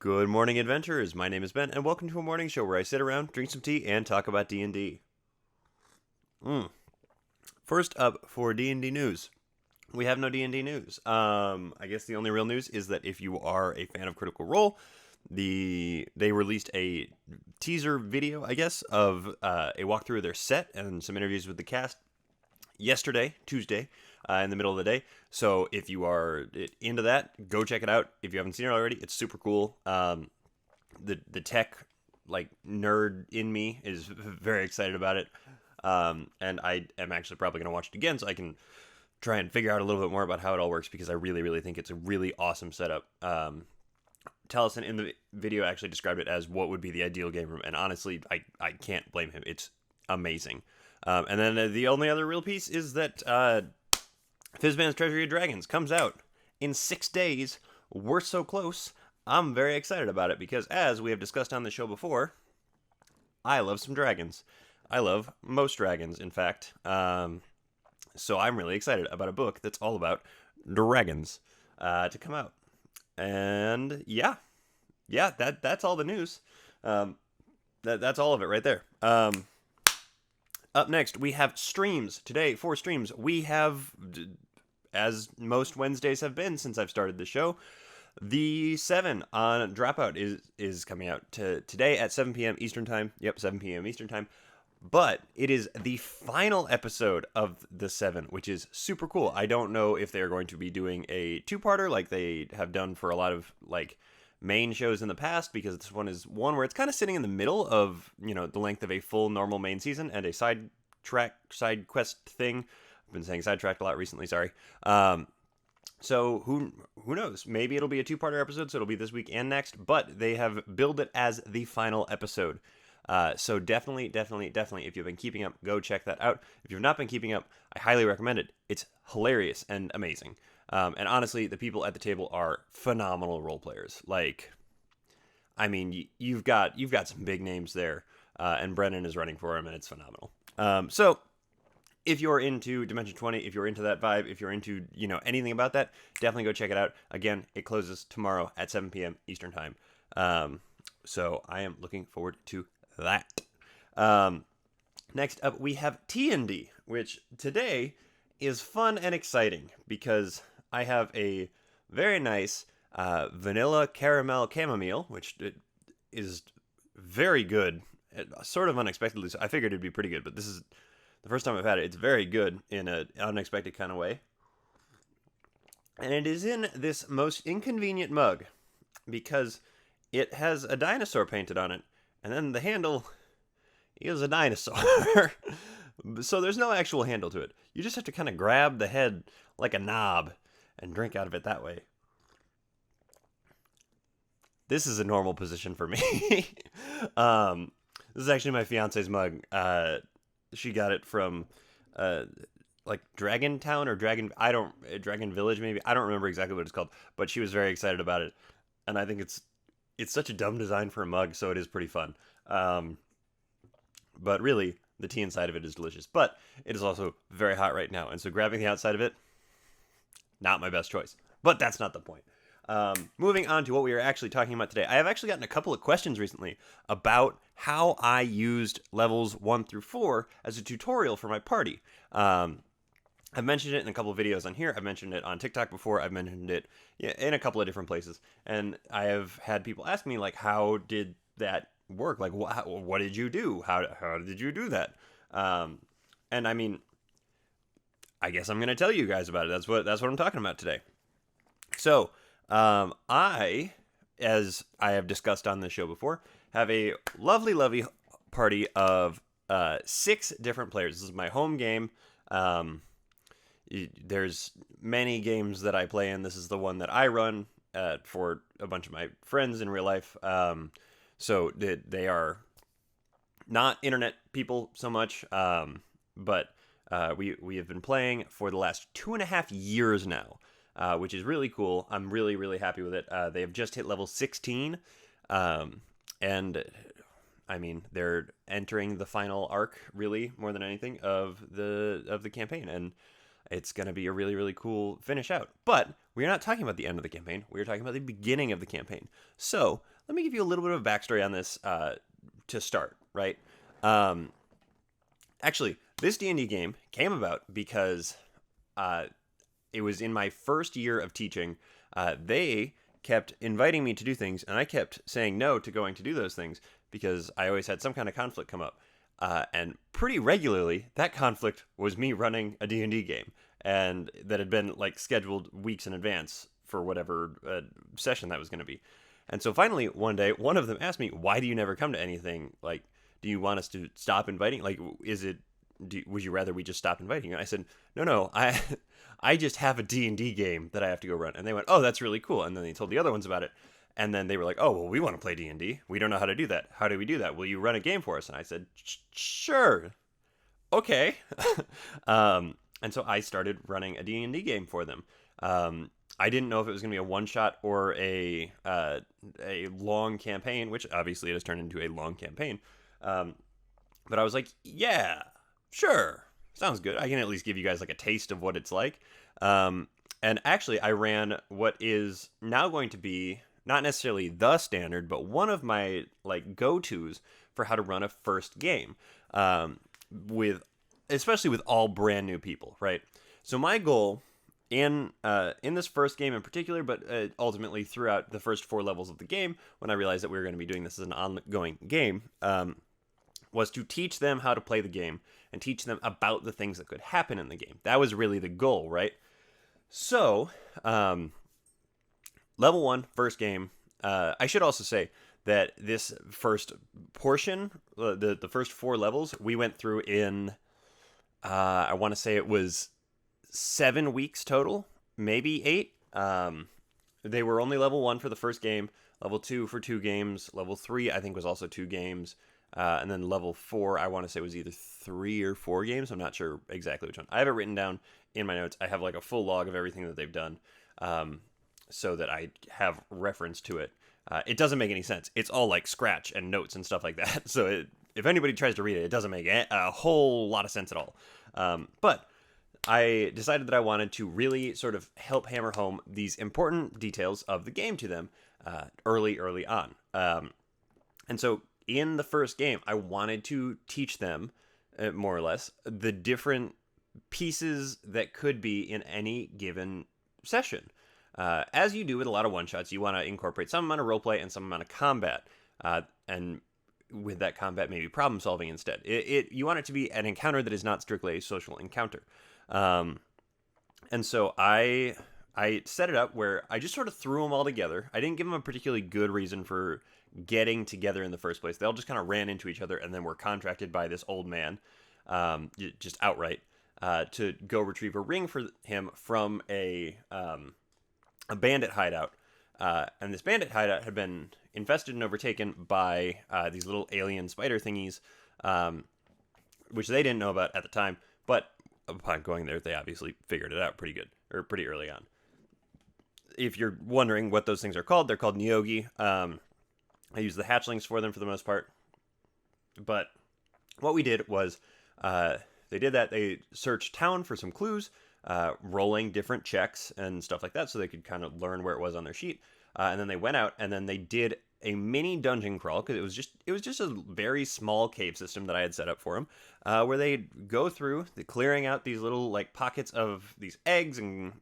Good morning, adventurers. My name is Ben, and welcome to a morning show where I sit around, drink some tea, and talk about D&D. First up for D&D news, we have no D&D news. I guess the only real news is that if you are a fan of Critical Role, they released a teaser video, I guess, of a walkthrough of their set and some interviews with the cast yesterday, Tuesday, in the middle of the day. So if you are into that, go check it out. If you haven't seen it already, it's super cool. The tech nerd in me is very excited about it. And I am actually probably going to watch it again so I can try and figure out a little bit more about how it all works, because I really, really think it's a really awesome setup. Tellison in the video actually described it as what would be the ideal game room, and honestly, I can't blame him. It's amazing. And then the only other real piece is that Fizban's Treasury of Dragons comes out in 6 days. We're so close. I'm very excited about it because, as we have discussed on the show before, I love some dragons. I love most dragons, in fact. So I'm really excited about a book that's all about dragons to come out. And yeah, that's all the news. That's all of it right there. Up next, we have streams. Today, for streams, we have, as most Wednesdays have been since I've started the show, the 7 on Dropout is coming out today at 7 p.m. Eastern Time. Yep, 7 p.m. Eastern Time. But it is the final episode of the 7, which is super cool. I don't know if they're going to be doing a two-parter like they have done for a lot of main shows in the past, because this one is one where it's kind of sitting in the middle of, the length of a full normal main season and a side quest thing. I've been saying sidetracked a lot recently, sorry. So who knows? Maybe it'll be a two-parter episode, so it'll be this week and next, but they have billed it as the final episode. So definitely, if you've been keeping up, go check that out. If you've not been keeping up, I highly recommend it. It's hilarious and amazing. And honestly, the people at the table are phenomenal role players. You've got some big names there, and Brennan is running for him, and it's phenomenal. So if you're into Dimension 20, if you're into that vibe, if you're into, anything about that, definitely go check it out. Again, it closes tomorrow at 7 p.m. Eastern Time. So I am looking forward to that. Next up, we have T&D, which today is fun and exciting because I have a very nice vanilla caramel chamomile, which is very good, sort of unexpectedly. So I figured it'd be pretty good, but this is the first time I've had it. It's very good in an unexpected kind of way. And it is in this most inconvenient mug because it has a dinosaur painted on it, and then the handle is a dinosaur. So there's no actual handle to it. You just have to kind of grab the head like a knob and drink out of it that way. This is a normal position for me. This is actually my fiance's mug. She got it from Dragon Town or Dragon Village maybe. I don't remember exactly what it's called, but she was very excited about it. And I think it's such a dumb design for a mug, so it is pretty fun. But really, the tea inside of it is delicious. But it is also very hot right now, and so grabbing the outside of it, not my best choice. But that's not the point. Moving on to what we are actually talking about today. I have actually gotten a couple of questions recently about how I used levels 1 through 4 as a tutorial for my party. I've mentioned it in a couple of videos on here. I've mentioned it on TikTok before. I've mentioned it in a couple of different places. And I have had people ask me, how did that work? What did you do? How did you do that? And I mean, I guess I'm going to tell you guys about it. That's what I'm talking about today. So, I, as I have discussed on this show before, have a lovely party of 6 different players. This is my home game. There's many games that I play in. This is the one that I run for a bunch of my friends in real life. So they are not internet people so much, but we have been playing for the last 2.5 years now, which is really cool. I'm really, really happy with it. They have just hit level 16, and I mean, they're entering the final arc, really, more than anything, of the campaign, and it's going to be a really, really cool finish out. But we are not talking about the end of the campaign. We are talking about the beginning of the campaign. So let me give you a little bit of backstory on this to start, right? Um, Actually, this D&D game came about because it was in my first year of teaching. They kept inviting me to do things, and I kept saying no to going to do those things because I always had some kind of conflict come up. And pretty regularly, that conflict was me running a D&D game, and that had been like scheduled weeks in advance for whatever session that was going to be. And so finally, one day, one of them asked me, "Why do you never come to anything? Like, do you want us to stop inviting? Like, is it? Would you rather we just stop inviting you?" And I said, "No, I just have a D&D game that I have to go run." And they went, "Oh, that's really cool." And then they told the other ones about it. And then they were like, "Oh, well, we want to play D&D. We don't know how to do that. How do we do that? Will you run a game for us?" And I said, "Sure. Okay." And so I started running a D&D game for them. I didn't know if it was going to be a one-shot or a long campaign, which obviously it has turned into a long campaign. But I was like, yeah, sure. Sounds good. I can at least give you guys like a taste of what it's like. And actually, I ran what is now going to be not necessarily the standard, but one of my like go-tos for how to run a first game, with especially with all brand new people, right? So my goal in this first game in particular, but ultimately throughout the first 4 levels of the game, when I realized that we were going to be doing this as an ongoing game, was to teach them how to play the game and teach them about the things that could happen in the game. That was really the goal, right? So, level 1, first game. I should also say that this first portion, the first 4 levels, we went through in, I want to say it was 7 weeks total, maybe 8. They were only level 1 for the first game, level 2 for 2 games, level 3 I think was also 2 games, and then level 4 I want to say was either 3 or 4 games. I'm not sure exactly which one. I have it written down in my notes. I have like a full log of everything that they've done, so that I have reference to it. It doesn't make any sense. It's all like scratch and notes and stuff like that. So if anybody tries to read it, it doesn't make a whole lot of sense at all. But I decided that I wanted to really sort of help hammer home these important details of the game to them early on. And so in the first game, I wanted to teach them, more or less, the different pieces that could be in any given session. As you do with a lot of one-shots, you want to incorporate some amount of roleplay and some amount of combat. And with that combat, maybe problem-solving instead. You want it to be an encounter that is not strictly a social encounter. And so I set it up where I just sort of threw them all together. I didn't give them a particularly good reason for getting together in the first place. They all just kind of ran into each other and then were contracted by this old man, just outright, to go retrieve a ring for him from a bandit hideout. And this bandit hideout had been infested and overtaken by these little alien spider thingies, which they didn't know about at the time, but upon going there, they obviously figured it out pretty early on. If you're wondering what those things are called, they're called Neogi. I use the hatchlings for them for the most part. But what we did was, they did that. They searched town for some clues, rolling different checks and stuff like that, so they could kind of learn where it was on their sheet. And then they went out and then they did a mini dungeon crawl, because it was just a very small cave system that I had set up for them, where they'd go through clearing out these little like pockets of these eggs and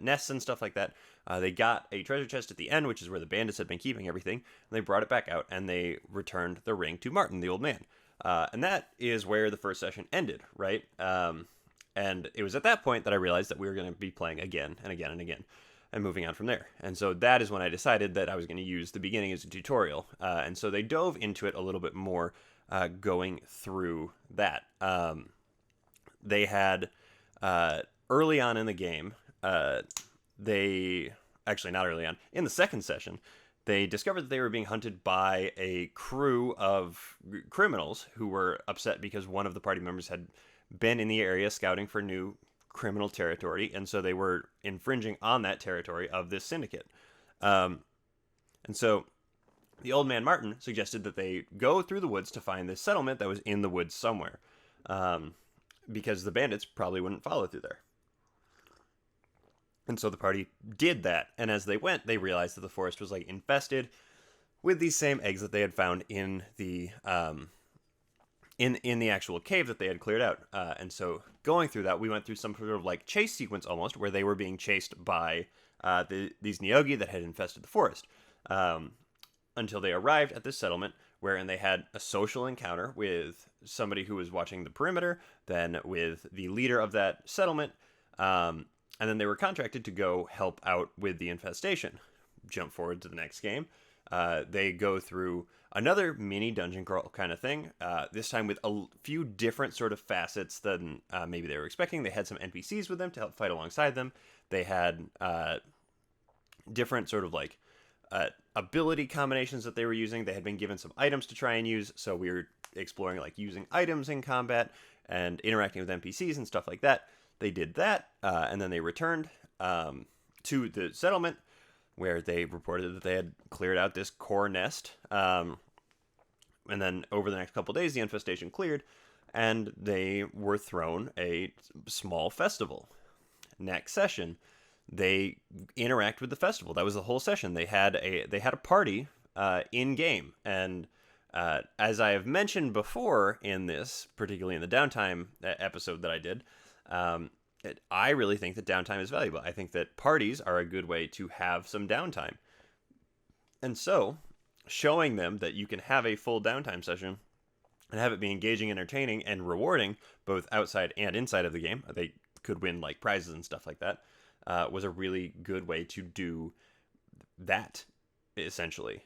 nests and stuff like that. They got a treasure chest at the end, which is where the bandits had been keeping everything. And they brought it back out and they returned the ring to Martin, the old man. And that is where the first session ended, right? And it was at that point that I realized that we were going to be playing again and again and again, and moving on from there. And so that is when I decided that I was going to use the beginning as a tutorial. And so they dove into it a little bit more, going through that. They had, early on in the game, actually not early on, in the second session, they discovered that they were being hunted by a crew of criminals who were upset because one of the party members had been in the area scouting for new criminal territory, and so they were infringing on that territory of this syndicate. And so the old man Martin suggested that they go through the woods to find this settlement that was in the woods somewhere, because the bandits probably wouldn't follow through there. And so the party did that. And as they went, they realized that the forest was like infested with these same eggs that they had found in the in the actual cave that they had cleared out. And so going through that, we went through some sort of like chase sequence almost, where they were being chased by these Neogi that had infested the forest, until they arrived at this settlement, wherein they had a social encounter with somebody who was watching the perimeter, then with the leader of that settlement, and then they were contracted to go help out with the infestation. Jump forward to the next game. They go through another mini dungeon crawl kind of thing, this time with a few different sort of facets than maybe they were expecting. They had some NPCs with them to help fight alongside them. They had different sort of like ability combinations that they were using. They had been given some items to try and use, so we were exploring like using items in combat and interacting with NPCs and stuff like that. They did that, and then they returned to the settlement, where they reported that they had cleared out this core nest. And then over the next couple days, the infestation cleared, and they were thrown a small festival. Next session, they interact with the festival. That was the whole session. They had a party in game, and as I have mentioned before in this, particularly in the downtime episode that I did, I really think that downtime is valuable. I think that parties are a good way to have some downtime. And so, showing them that you can have a full downtime session and have it be engaging, entertaining, and rewarding, both outside and inside of the game, they could win like prizes and stuff like that, was a really good way to do that, essentially.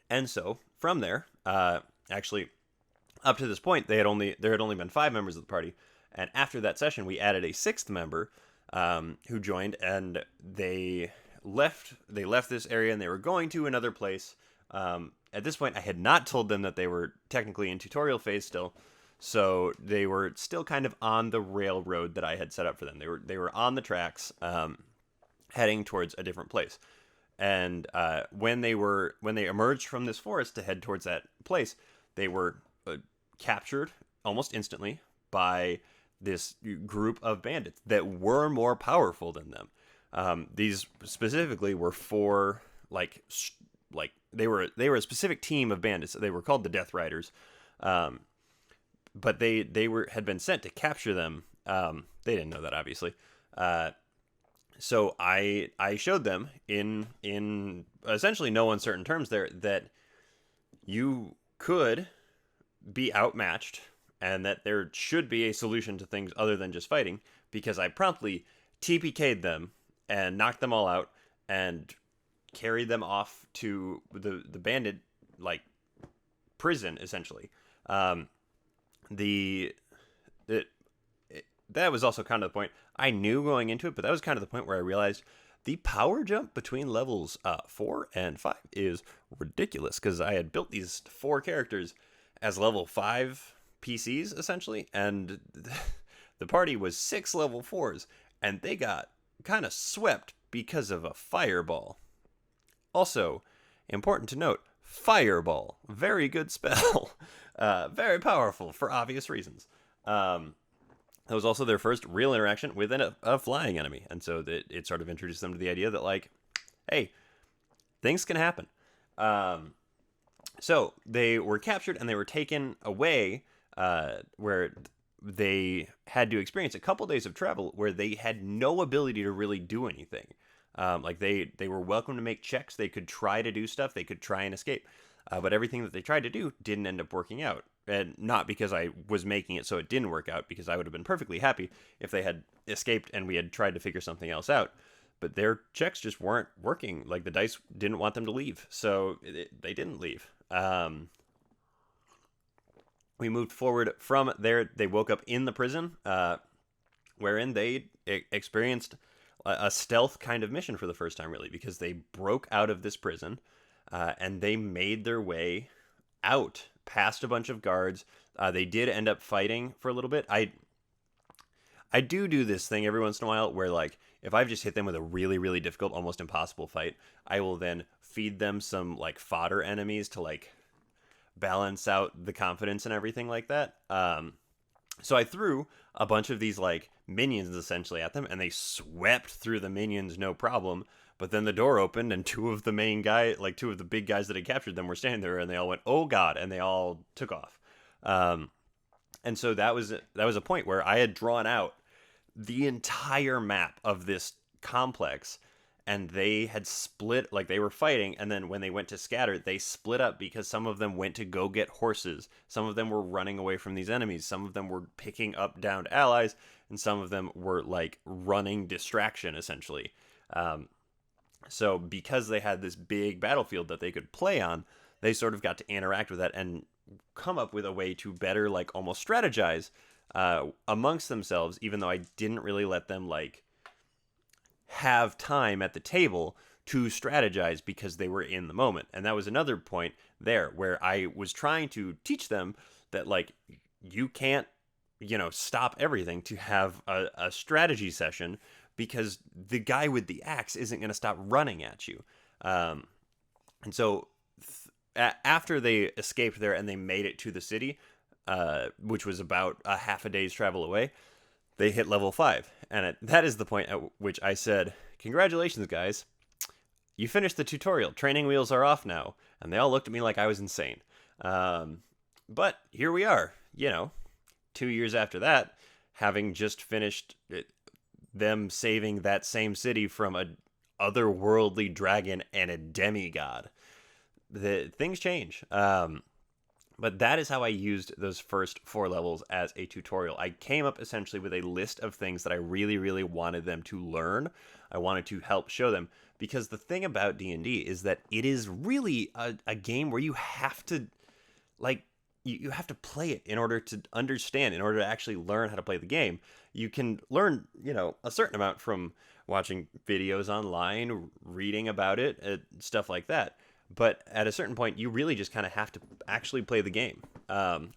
And so, from there, actually, up to this point, there had only been 5 members of the party, and after that session, we added a 6th member who joined, and they left this area, and they were going to another place. At this point, I had not told them that they were technically in tutorial phase still, so they were still kind of on the railroad that I had set up for them. They were on the tracks, heading towards a different place. And when they emerged from this forest to head towards that place, they were captured almost instantly by this group of bandits that were more powerful than them. These specifically were 4 like they were a specific team of bandits. They were called the Death Riders, but they had been sent to capture them. They didn't know that, obviously. So I showed them in essentially no uncertain terms there that you could be outmatched, and that there should be a solution to things other than just fighting, because I promptly TPK'd them and knocked them all out and carried them off to the bandit like prison, essentially. That was also kind of the point. I knew going into it, but that was kind of the point where I realized the power jump between levels 4 and 5 is ridiculous, because I had built these 4 characters as level 5 PCs, essentially, and the party was 6 level 4s, and they got kind of swept because of a fireball. Also, important to note, fireball, very good spell, very powerful for obvious reasons. That was also their first real interaction with a flying enemy, and so it sort of introduced them to the idea that, like, hey, things can happen. So they were captured and they were taken away, where they had to experience a couple days of travel where they had no ability to really do anything. Like they were welcome to make checks. They could try to do stuff. They could try and escape. But everything that they tried to do didn't end up working out. And not because I was making it so it didn't work out, because I would have been perfectly happy if they had escaped and we had tried to figure something else out. But their checks just weren't working. Like, the dice didn't want them to leave, so they didn't leave. We moved forward from there. They woke up in the prison, wherein they experienced a stealth kind of mission for the first time, really, because they broke out of this prison, and they made their way out past a bunch of guards. They did end up fighting for a little bit. I do this thing every once in a while where, like, if I've just hit them with a really, really difficult, almost impossible fight, I will then feed them some, like, fodder enemies to, like, balance out the confidence and everything like that. So I threw a bunch of these like minions essentially at them, and they swept through the minions no problem. But then the door opened, and two of the main guy, like two of the big guys that had captured them, were standing there, and they all went, "Oh God!" and they all took off. Um, and so that was a point where I had drawn out the entire map of this complex, and they had split, like they were fighting, and then when they went to scatter, they split up because some of them went to go get horses, some of them were running away from these enemies, some of them were picking up downed allies, and some of them were like running distraction essentially. So because they had this big battlefield that they could play on, they sort of got to interact with that and come up with a way to better like almost strategize amongst themselves, even though I didn't really let them like have time at the table to strategize because they were in the moment. And that was another point there where I was trying to teach them that like you can't, stop everything to have a strategy session, because the guy with the axe isn't going to stop running at you. And so after they escaped there and they made it to the city, which was about a half a day's travel away, they hit level 5. And that is the point at which I said, "Congratulations, guys. You finished the tutorial. Training wheels are off now." And they all looked at me like I was insane. But here we are, 2 years after that, having just finished them saving that same city from a otherworldly dragon and a demigod. The things change. But that is how I used those first 4 levels as a tutorial. I came up essentially with a list of things that I really, really wanted them to learn. I wanted to help show them, because the thing about D&D is that it is really a game where you have to, like, you have to play it in order to understand, in order to actually learn how to play the game. You can learn, a certain amount from watching videos online, reading about it, stuff like that. But at a certain point, you really just kind of have to actually play the game,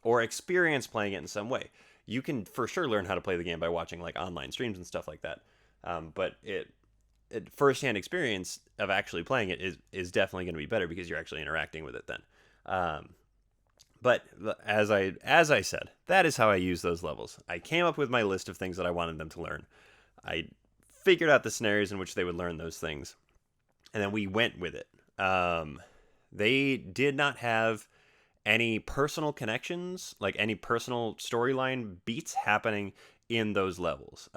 or experience playing it in some way. You can for sure learn how to play the game by watching like online streams and stuff like that. But firsthand experience of actually playing it is definitely going to be better, because you're actually interacting with it then. But as I said, that is how I use those levels. I came up with my list of things that I wanted them to learn. I figured out the scenarios in which they would learn those things, and then we went with it. They did not have any personal connections, like any personal storyline beats happening in those levels.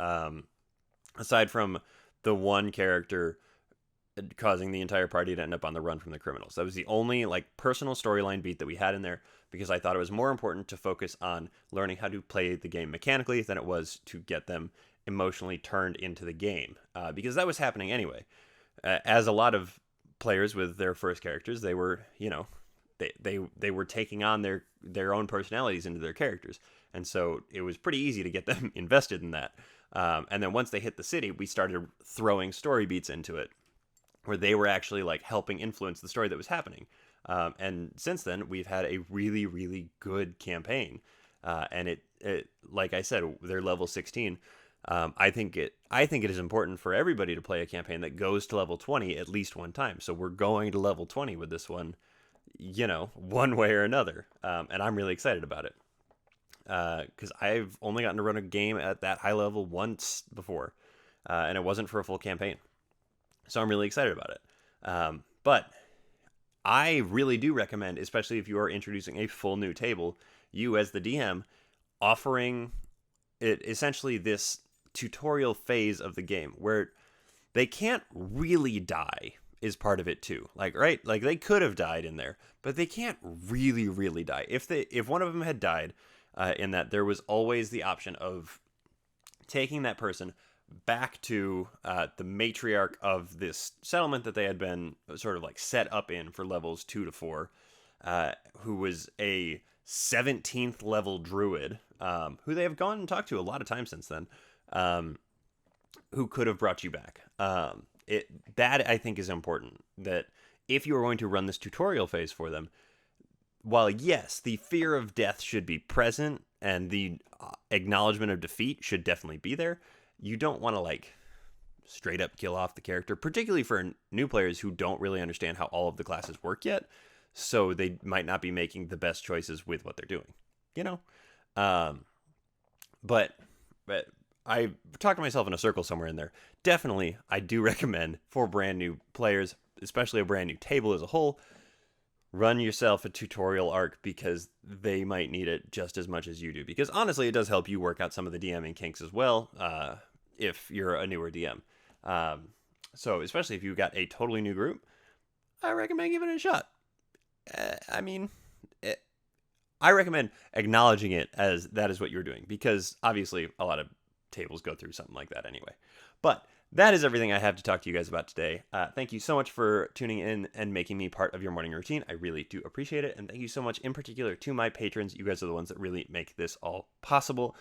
Aside from the one character causing the entire party to end up on the run from the criminals. That was the only like personal storyline beat that we had in there, because I thought it was more important to focus on learning how to play the game mechanically than it was to get them emotionally turned into the game, because that was happening anyway. As a lot of players with their first characters, they were, they were taking on their own personalities into their characters, and so it was pretty easy to get them invested in that. And then once they hit the city, we started throwing story beats into it, where they were actually like helping influence the story that was happening. And since then, we've had a really, really good campaign. And it, like I said, they're level 16. I think it is important for everybody to play a campaign that goes to level 20 at least one time. So we're going to level 20 with this one, one way or another. And I'm really excited about it. Because I've only gotten to run a game at that high level once before. And it wasn't for a full campaign. So I'm really excited about it. But I really do recommend, especially if you are introducing a full new table, you as the DM offering it essentially this tutorial phase of the game where they can't really die is part of it too. Like, right? Like they could have died in there, but they can't really, really die. If one of them had died in that, there was always the option of taking that person back to the matriarch of this settlement that they had been sort of like set up in for levels 2 to 4, who was a 17th level druid, who they have gone and talked to a lot of times since then, who could have brought you back. That I think is important, that if you are going to run this tutorial phase for them, while yes, the fear of death should be present and the acknowledgement of defeat should definitely be there, you don't want to like straight up kill off the character, particularly for new players who don't really understand how all of the classes work yet. So they might not be making the best choices with what they're doing, But I talked to myself in a circle somewhere in there. Definitely, I do recommend for brand new players, especially a brand new table as a whole, run yourself a tutorial arc because they might need it just as much as you do. Because honestly, it does help you work out some of the DMing kinks as well if you're a newer DM. So especially if you've got a totally new group, I recommend giving it a shot. I mean, I recommend acknowledging it as that is what you're doing because obviously a lot of tables go through something like that anyway. But that is everything I have to talk to you guys about today. Thank you so much for tuning in and making me part of your morning routine. I really do appreciate it. And thank you so much in particular to my patrons. You guys are the ones that really make this all possible.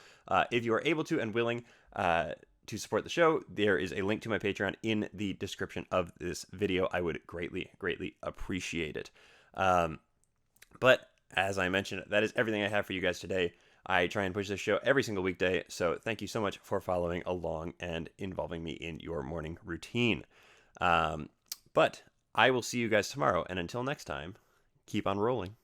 If you are able to and willing to support the show, there is a link to my Patreon in the description of this video. I would greatly, greatly appreciate it. But as I mentioned, that is everything I have for you guys today. I try and push this show every single weekday, so thank you so much for following along and involving me in your morning routine. But I will see you guys tomorrow, and until next time, keep on rolling.